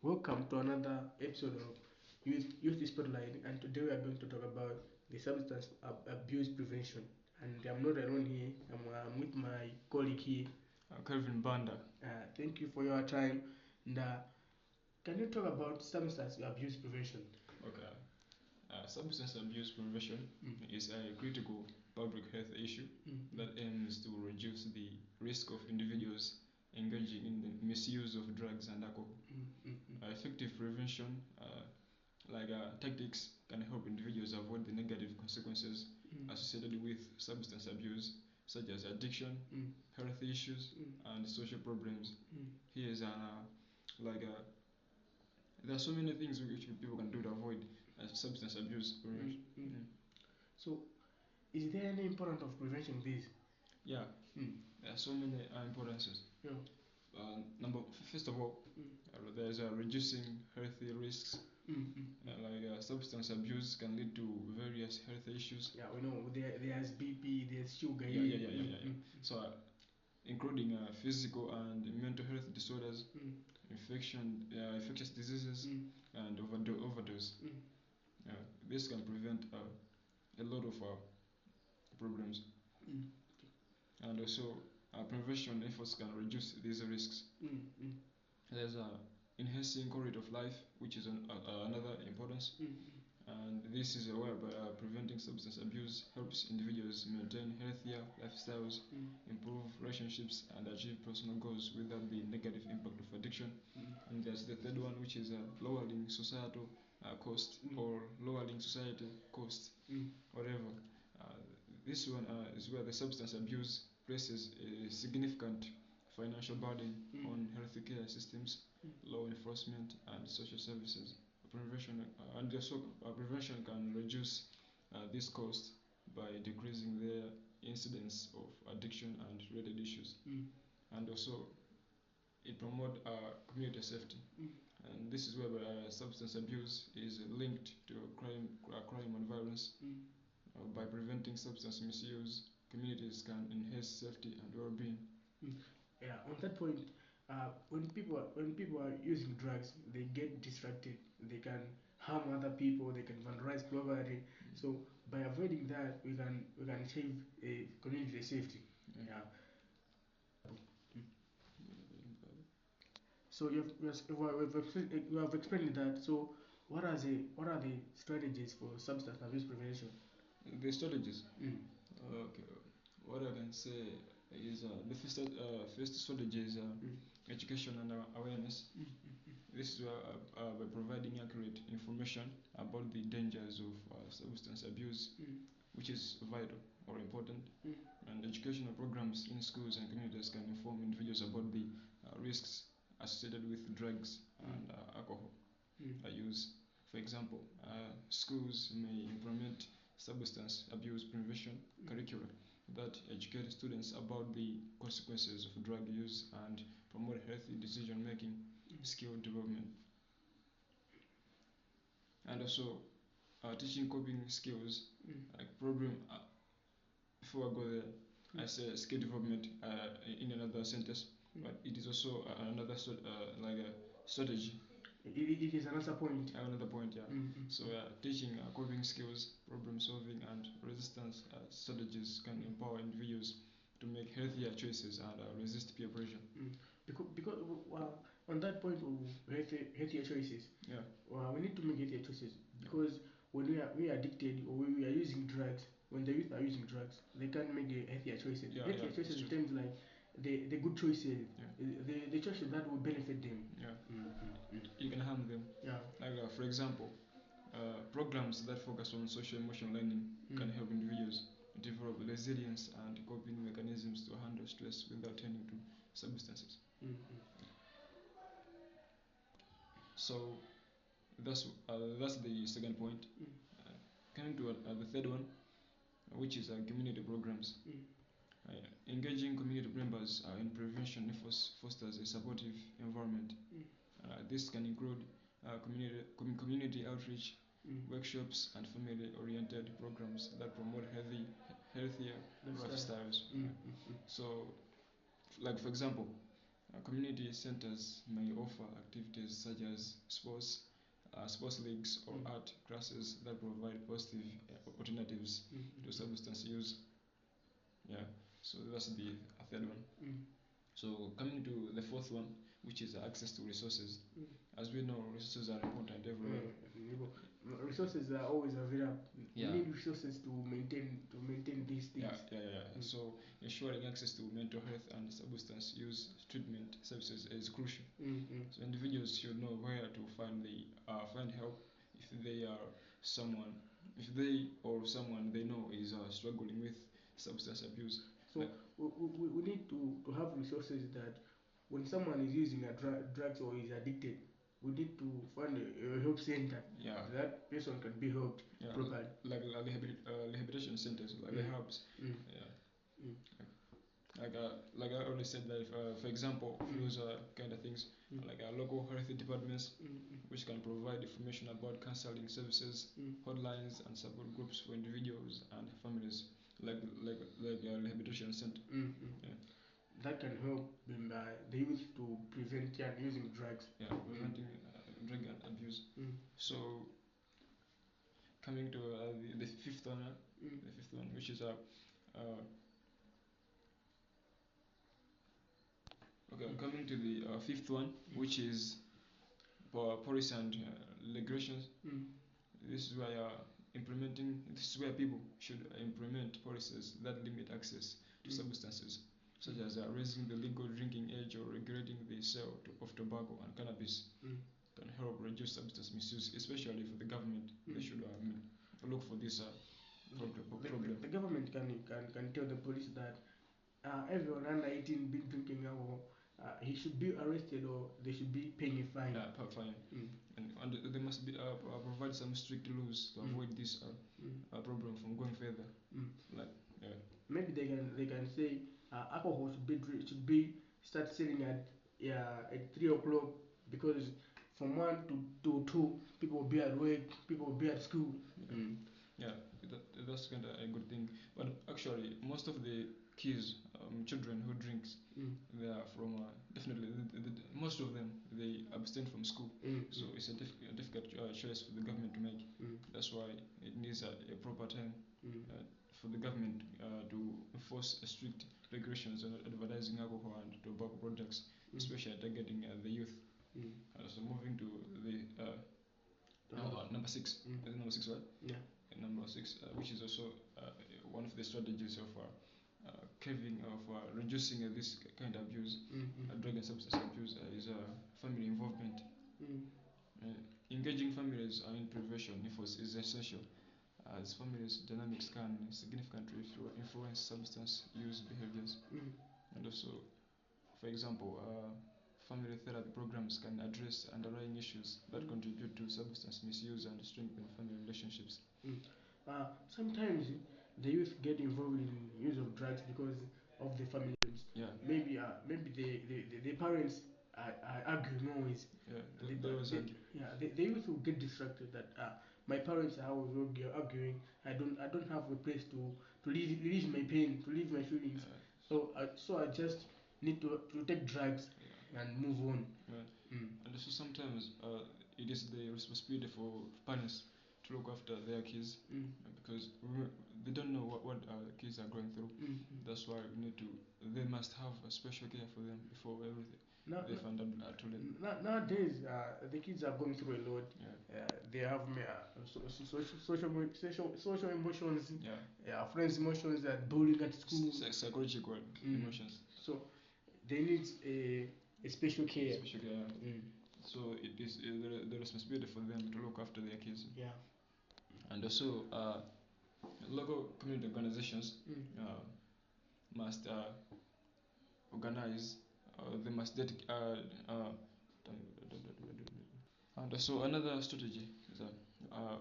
Welcome to another episode of Youth Spotlight, and today we are going to talk about the substance abuse prevention. And I'm not alone here, I'm with my colleague here. Kelvin Banda. Thank you for your time. And can you talk about substance abuse prevention? Okay. Substance abuse prevention is a critical public health issue that aims to reduce the risk of individuals engaging in the misuse of drugs and alcohol. Effective prevention, tactics, can help individuals avoid the negative consequences associated with substance abuse, such as addiction, health issues, and social problems. Here's there are so many things which people can do to avoid substance abuse prevention. So, is there any importance of prevention this? Yeah, there are so many importances. Yeah. First of all, there's reducing healthy risks. Substance abuse can lead to various health issues. Yeah, we know there's BP, there's sugar. Yeah. So, including physical and mental health disorders, infectious diseases, and overdose. This can prevent a lot of problems, and also prevention efforts can reduce these risks. There's enhancing quality of life, which is another importance, and this is whereby preventing substance abuse helps individuals maintain healthier lifestyles, improve relationships, and achieve personal goals without the negative impact of addiction. And there's the third one, which is lowering societal cost, or lowering society cost, whatever. This one is where the substance abuse places a significant financial burden on healthcare systems, law enforcement, and social services. Prevention can reduce this cost by decreasing the incidence of addiction and related issues, and also it promotes community safety. And this is where substance abuse is linked to crime and violence. By preventing substance misuse, communities can enhance safety and well-being. Yeah, on that point, when people are using drugs, they get distracted. They can harm other people. They can vandalize property. So by avoiding that, we can achieve a community safety. Yeah. So you have explained that. So what are the strategies for substance abuse prevention? The strategies. Okay. What I can say is the first strategy is education and awareness. This is by providing accurate information about the dangers of substance abuse, which is vital or important. And educational programs in schools and communities can inform individuals about the risks associated with drugs and alcohol use. For example, schools may implement substance abuse prevention curricula that educate students about the consequences of drug use and promote healthy decision making skill development. And also teaching coping skills, like problem. Before I go there, I say skill development in another sentence, but it is also another strategy. It is another point. Another point, yeah. So teaching coping skills, problem solving, and resistance strategies can empower individuals to make healthier choices and resist peer pressure. Because on that point of healthier choices, we need to make healthier choices, because when we are addicted or when we are using drugs, when the youth are using drugs, they can't make healthier choices. Healthier choices in terms like the good choices, the choices that will benefit them. You can harm them. For example, programs that focus on social emotional learning can help individuals develop resilience and coping mechanisms to handle stress without turning to substances. So that's the second point. Coming to the third one, which is community programs. Engaging community members in prevention efforts fosters a supportive environment. This can include community outreach, workshops, and family-oriented programs that promote healthier lifestyles. So, like for example, Community centers may offer activities such as sports leagues, or art classes that provide positive alternatives to substance use. Yeah, so that's the third one. So coming to the fourth one, which is access to resources. As we know, resources are important everywhere. Resources are always available. Yeah. We need resources to maintain these things. So ensuring access to mental health and substance use treatment services is crucial. So individuals should know where to find help if they or someone they know is struggling with substance abuse. So we need to have resources that when someone is using drugs or is addicted, we need to find a help center. Yeah. That person can be helped properly. Like rehabilitation centers, like the hubs. Yeah. Like I already said that, for example, those kind of things, like our local health departments, which can provide information about counseling services, hotlines, and support groups for individuals and families, like a rehabilitation center. Yeah. That can help the youth to prevent using drugs. Yeah, preventing drug abuse. So coming to the fifth one, which is coming to the fifth one, which is policy and regulations. This is where people should implement policies that limit access to substances, such as raising the legal drinking age or regulating the sale of tobacco and cannabis. Can help reduce substance misuse, especially for the government. They should look for this problem. The government can tell the police that everyone under 18 been drinking alcohol, he should be arrested or they should be paying a fine. Fine. And they must be provide some strict rules to avoid this problem from going further. Maybe they can say alcohol should be start selling at 3 o'clock, because from 1 to 2 people will be at work, people will be at school. Yeah, that's kind of a good thing. But actually, most of the kids, children who drinks, they are from definitely most of them they abstain from school. So it's a difficult choice for the government to make. That's why it needs a proper time for the government to enforce strict regulations on advertising alcohol and tobacco products, especially targeting the youth. So moving to the number six. Number six, right? Yeah. Number six, which is also one of the strategies of reducing this kind of abuse, drug and substance abuse, is family involvement. Engaging families in prevention efforts is essential, as families' dynamics can significantly influence substance use behaviors. And also, for example, family therapy programs can address underlying issues that contribute to substance misuse and strengthen family relationships. Sometimes the youth get involved in use of drugs because of the family. Yeah. Maybe the parents are arguing always. The youth will get distracted that my parents are always arguing. I don't have a place to release my pain, to release my feelings. So I just need to take drugs and move on. And also sometimes it is the responsibility for parents to look after their kids, because they don't know what kids are going through. That's why they must have a special care for them before everything. They find out too late. Nowadays, the kids are going through a lot. They have social emotions, friends' emotions, bullying at school, psychological emotions. So they need a special care. So it is the responsibility for them to look after their kids. And also, local community organizations must organize. They must dedicate. And so another strategy is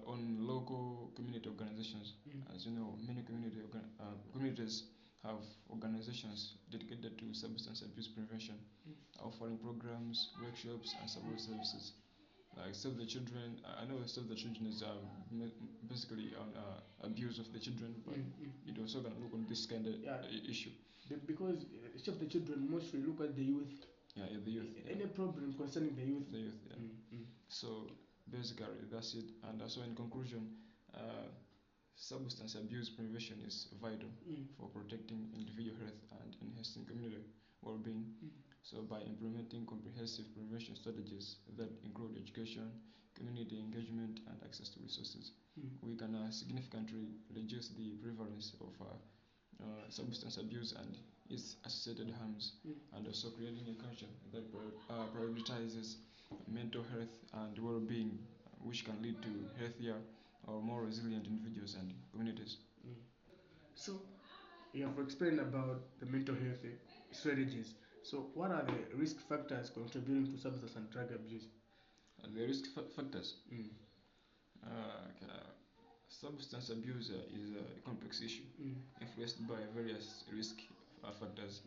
on local community organizations. As you know, many communities have organizations dedicated to substance abuse prevention, offering programs, workshops, and support services. Like Save the Children, I know Save the Children is basically on abuse of the children, but it also can look on this kind of issue. Because Save the Children mostly look at the youth Yeah, the youth. Any problem concerning the youth. The youth, yeah. So basically that's it. And so in conclusion, substance abuse prevention is vital for protecting individual health and enhancing community well-being. So by implementing comprehensive prevention strategies that include education, community engagement, and access to resources, we can significantly reduce the prevalence of substance abuse and its associated harms, and also creating a culture that prioritizes mental health and well-being, which can lead to healthier or more resilient individuals and communities. So you have explained about the mental health strategies. So what are the risk factors contributing to substance and drug abuse? The risk factors. Substance abuse is a complex issue influenced by various risk factors.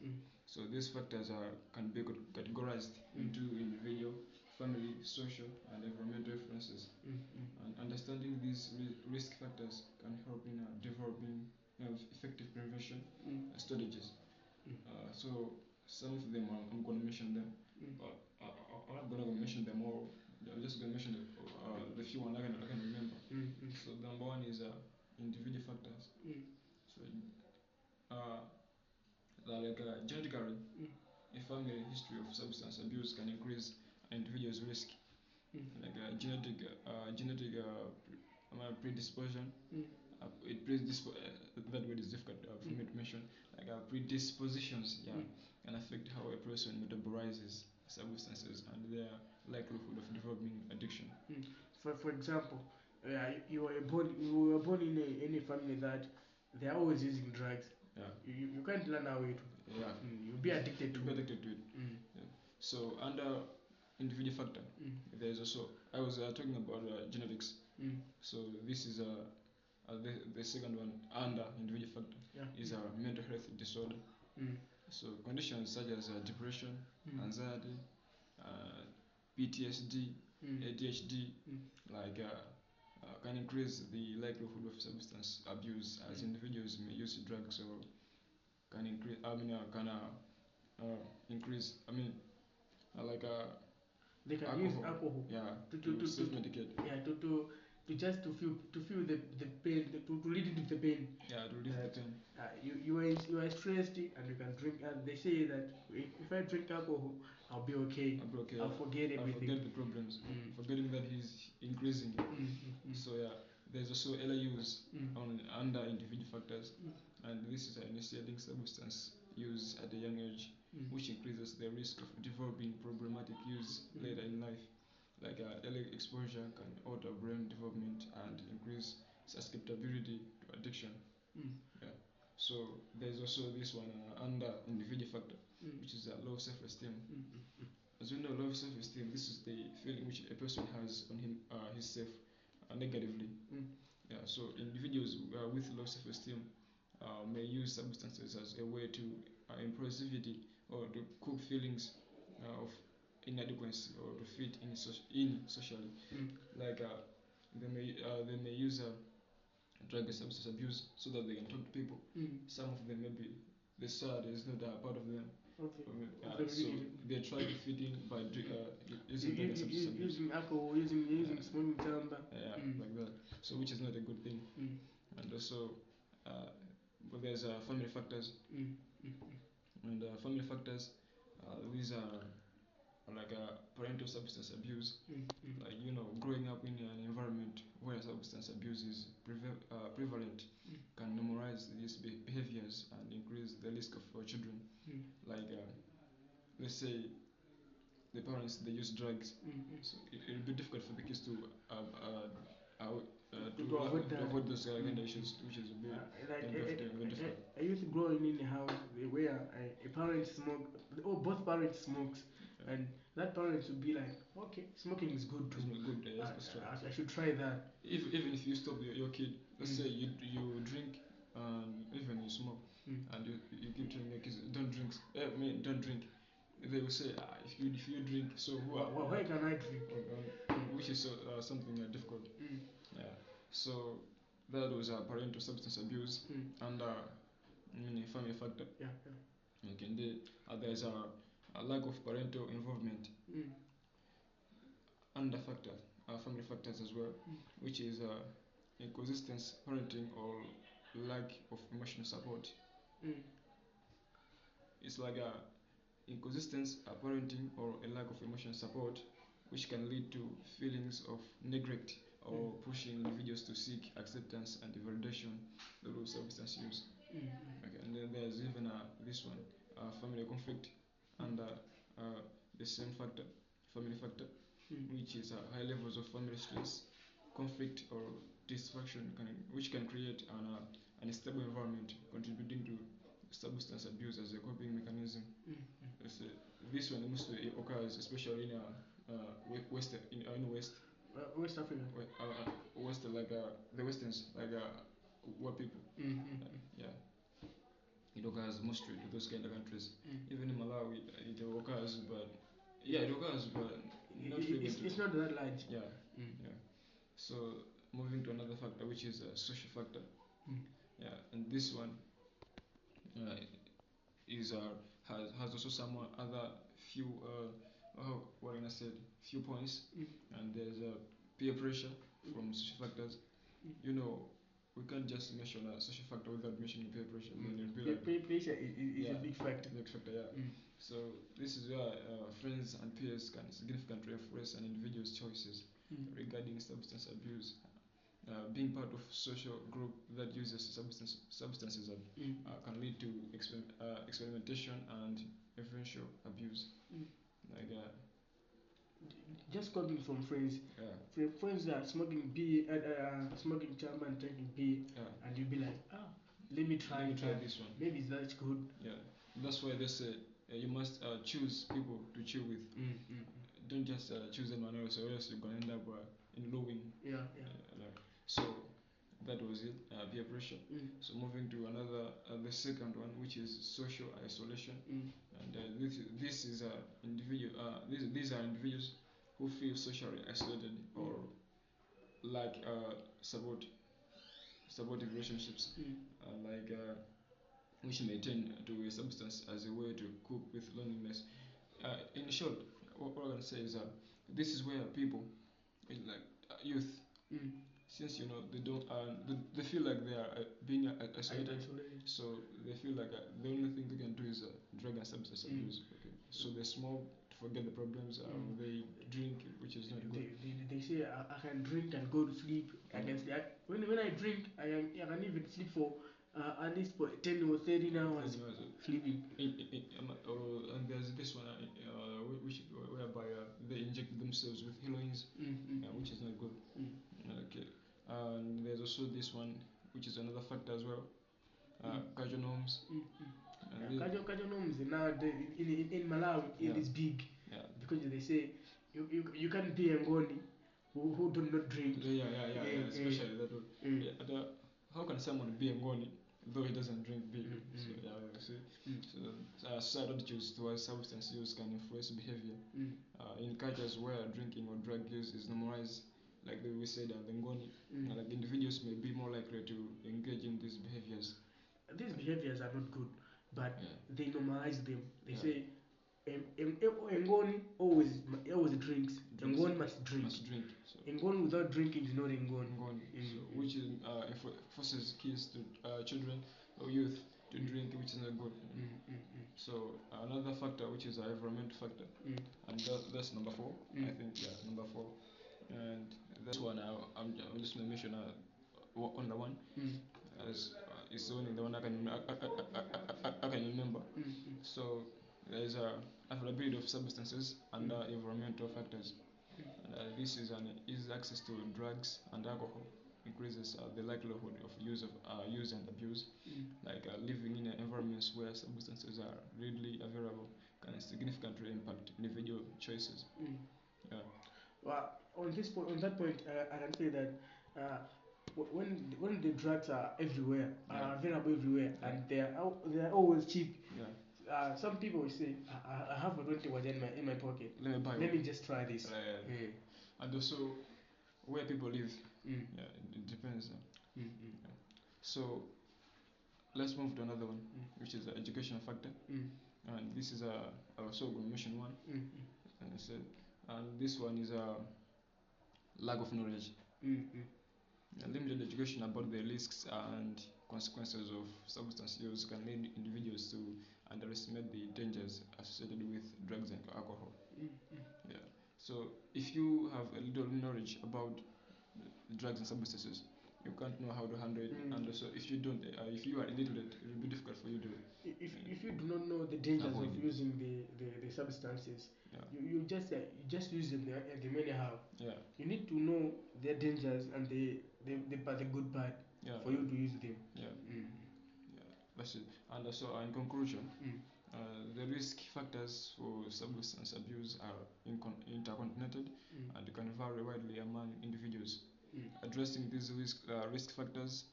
So these factors can be categorized into individual, family, social, and environmental influences. And understanding these risk factors can help in developing effective prevention strategies. So some of them I'm going to mention them. I'm not going to mention them all. I'm just going to mention the few ones I can remember. So number one is individual factors. So genetically, a family history of substance abuse can increase an individual's risk. Like genetic predisposition. That word is difficult for me to mention. Like predispositions, can affect how a person metabolizes substances and their likelihood of developing addiction. For example, you were born in a family that they are always using drugs. You can't learn how it. You'll be addicted to it. Yeah. So under individual factor, there's also I was talking about genetics. So this is the second one under individual factor is a mental health disorder. So conditions such as depression, anxiety, PTSD, ADHD, like can increase the likelihood of substance abuse, as individuals may use drugs or can increase. Increase. Like they can alcohol, use alcohol. to self-medicate. To feel the pain, to relieve the pain. To relieve the pain. You are stressed and you can drink. And they say that if I drink alcohol, I'll be okay. I'll forget everything. I'll forget the problems. Forgetting that he's increasing. So there's also early use on under individual factors, and this is initiating substance use at a young age, which increases the risk of developing problematic use later in life. Like early exposure can alter brain development and increase susceptibility to addiction. So there's also this one under individual factor, which is a low self-esteem. As we know, low self-esteem, this is the feeling which a person has on himself negatively. So individuals with low self-esteem may use substances as a way to impulsivity or to cope feelings of inadequacy or to fit in socially. Like they may use drug and substance abuse so that they can talk to people. Some of them maybe the sad is not a part of them. So they try to fit in by using drug and substance abuse. Using alcohol, using smoking tamba. Like that. So which is not a good thing. And also, but there's family factors. And family factors, these are like parental substance abuse. Like growing up in an environment where substance abuse is prevalent can normalize these behaviors and increase the risk of children. Like let's say the parents they use drugs, so it'll be difficult for the kids to avoid those kind of issues, which is very difficult. I used to grow in a house where a parent smoke, both parents smokes, and that parent would be like, okay, smoking is good too. I should try that. Even if you stop your kid, let's say you drink and even you smoke, and you keep telling your kids don't drink, don't drink. They will say, if you drink, so why can I drink? Which is something difficult. So that was parental substance abuse and family factor. Okay, there's a lack of parental involvement. Under factor, family factors as well, which is inconsistent parenting or lack of emotional support. It's like a inconsistent parenting or a lack of emotional support, which can lead to feelings of neglect or pushing individuals to seek acceptance and validation through substance use. Okay, and then there's even this one, family conflict, under the same factor, family factor, which is high levels of family stress, conflict, or dysfunction, which can create an unstable environment, contributing to substance abuse as a coping mechanism. This one mostly occurs, especially in West, in West. West Africa. West, like the Westerns, like white people. Yeah. It occurs mostly in those kind of countries. Even in Malawi, it occurs, but yeah, it occurs, but not it's not that large. Yeah. Yeah. So moving to another factor, which is a social factor. Yeah, and this one is has also some other few what can I say, few points, and there's peer pressure from social factors. You know, we can't just mention a social factor without mentioning peer pressure. Peer pressure is a big factor. Big factor, yeah. So this is where friends and peers can significantly influence an individual's choices regarding substance abuse. Being part of social group that uses substances can lead to experimentation and eventual abuse. Like just coming from friends, friends that are smoking beer, smoking chamba and drinking beer, and you'll be like, let me try this one. Maybe that's good. Yeah, that's why they say you must choose people to chill with. Don't just choose anyone else, or else you're gonna end up in lowing. So that was it, peer pressure. So moving to another, the second one, which is social isolation, and this is individual. These are individuals who feel socially isolated or lack supportive relationships, which may turn to a substance as a way to cope with loneliness. In short, what I can say is this is where people, like youth, since they don't, they feel like they are being isolated, so they feel like the only thing they can do is drug and substance abuse. Okay, so they smoke to forget the problems. They drink, which is not good. They say I can drink and go to sleep. I can sleep. When I drink, I can even sleep for at least for 10 or 13 hours sleeping. And there's this one whereby they inject themselves with heroin, which is not good. Okay. And there's also this one, which is another factor as well. Casual norms. Casual norms now in Malawi it is big, because they say you can't be a Ngoni who do not drink. Especially that one. But how can someone be a Ngoni though he doesn't drink beer? So societal attitudes towards substance use can influence behavior. In cultures where drinking or drug use is normalized, like we said, the Ngoni, like individuals may be more likely to engage in these behaviors. These behaviors are not good, but they normalize them. They say Ngoni always drinks. Ngoni must drink. So Ngoni without drinking is not Ngoni. So which forces kids to children or youth to drink, which is not good. So another factor, which is an environmental factor, and that's number 4. I think number 4, and that's one. I'm just gonna mention on the one as it's only the one I can remember. So there is a availability of substances and environmental factors. And this is an easy access to drugs and alcohol increases the likelihood of use and abuse. Like living in environments where substances are readily available can significantly impact individual choices. Well, on that point, I can say that when the drugs are everywhere, are available everywhere, and they are always cheap. Some people will say, I have a 20 in my pocket. Let me just try this. And also, where people live, it depends. So let's move to another one, which is the educational factor. And this is also going to mention one. And this one is a lack of knowledge. Limited education about the risks and consequences of substance use can lead individuals to underestimate the dangers associated with drugs and alcohol. Yeah. So if you have a little knowledge about drugs and substances, you can't know how to handle it. And also, if you don't, if you are illiterate, it will be difficult for you to. If you do not know the dangers of using the substances, you just use them the anyhow. Yeah. You need to know their dangers and the good part for you to use them. Yeah. That's it. And also, in conclusion, the risk factors for substance abuse are interconnected and can vary widely among individuals. Addressing these risk factors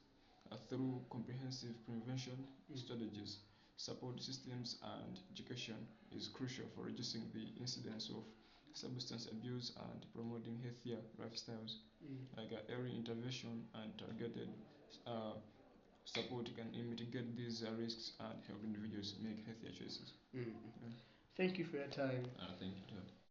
through comprehensive prevention strategies, support systems, and education is crucial for reducing the incidence of substance abuse and promoting healthier lifestyles. Like early intervention and targeted support can mitigate these risks and help individuals make healthier choices. Thank you for your time. Thank you.